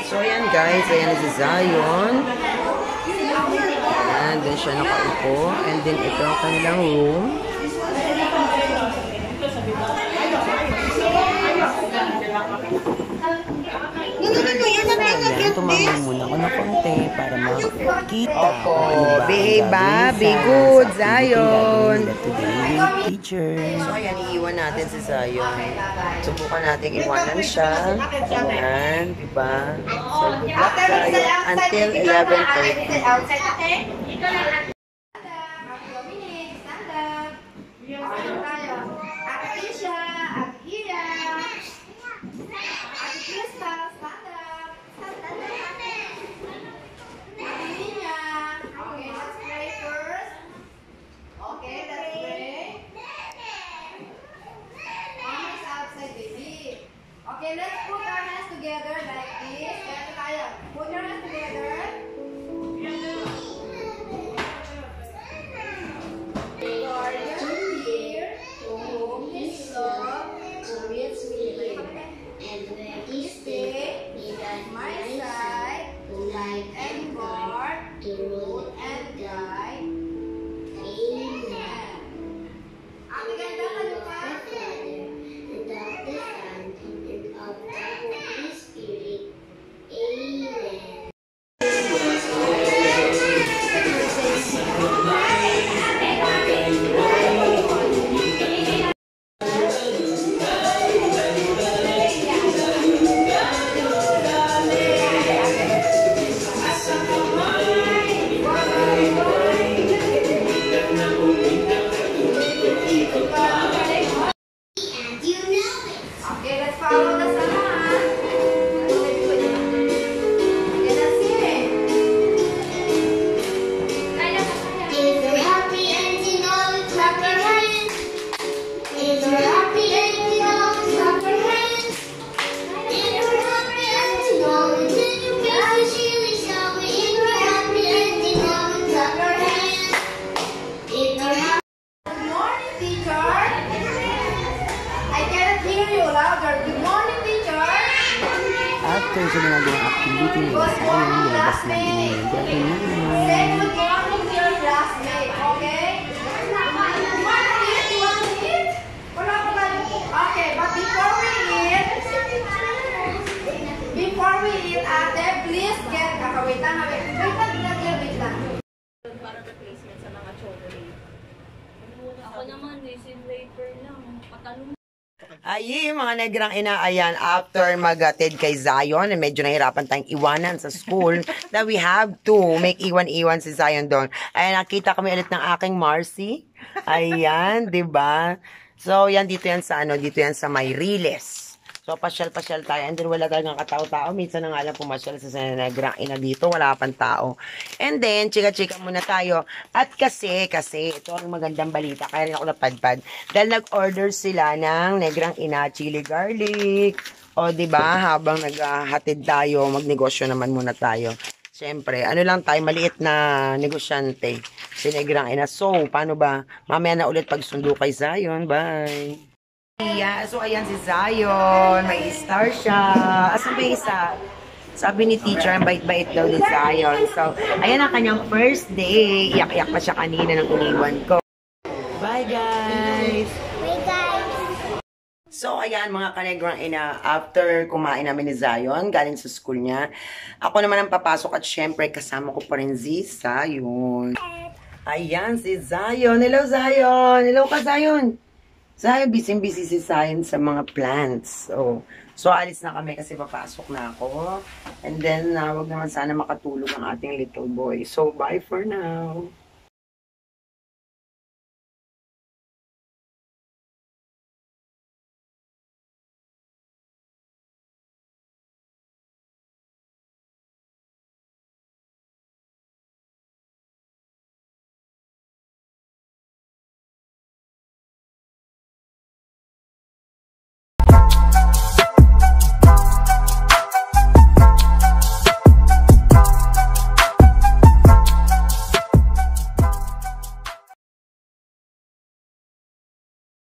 So, ayan guys. Ayan na si Zion. Ayan. Then siya nakaupo. And then ito ang kanilang room. Tumama muna ako ng konti para makita. Behave ba? Be good, Zion. Teacher. So, ayan, iiwan natin si Zion. Subukan natin iwanan siya. Ayan, diba? So, good luck tayo until 11:30. Okay, let's put our hands together like this. Put your hands together. Lord, you're here to whom His love reach me, and when He stay at my side, to light and guard, to rule and guide. Amen. Ang ganda ka lupa. Okay, let's follow the song. If you're happy and you know it, clap your hands. If you're happy and you know it, clap your hands. If you're happy and you know it, then you can really show it. If you're happy and you know it, clap your hands. If you're happy. Good morning, teacher. I cannot hear you louder. Good morning, teacher. After sa mga gawang activity nila sa kanyang nilabas ng email. Grabe naman. Say good morning to your classmate, okay? You want to eat? Wala ko lang. Okay, but before we eat, ate, please get, wait lang. Wait lang. Para replacement sa mga chocolate. Ako naman, resin later lang. Patalong. Ay, mga negrang inaayan, after magatid kay Zion, medyo nahirapan tayong iwanan sa school, that we have to make iwan-iwan si Zion doon. Ayan, nakita kami ulit ng aking Marcy. Ayan, diba? So, yan, dito yan sa Mayriles. So, pasyal-pasyal tayo. And then, wala talagang katao-tao. Minsan na nga lang pumasyal sa negrang ina dito. Wala pang tao. And then, chika-chika muna tayo. At kasi, ito ang magandang balita. Kaya rin ako napadpad. Dahil nag-order sila ng negrang ina chili garlic. O, diba? Habang naghahatid tayo, magnegosyo naman muna tayo. Siyempre, ano lang tayo, maliit na negosyante. Si negrang ina. So, paano ba? Mamaya na ulit pagsundo kay Zion. Bye! Yeah, so ayan si Zion, may star siya. Asan ba yung isa? Sabi ni teacher, ang bait-bait daw ni Zion. So, ayan ang kanyang first day. Iyak-iyak pa siya kanina ng iniwan ko. Bye guys! Bye guys! So, ayan mga kanegrang ina, after kumain namin ni Zion, galing sa school niya, ako naman ang papasok at syempre kasama ko pa rin si Zion. Ayan si Zion. Hello Zion! Hello ka Zion! Zion, busy-busy si Zion sa mga plants. So, alis na kami kasi papasok na ako. And then, wag naman sana makatulog ang ating little boy. So, bye for now.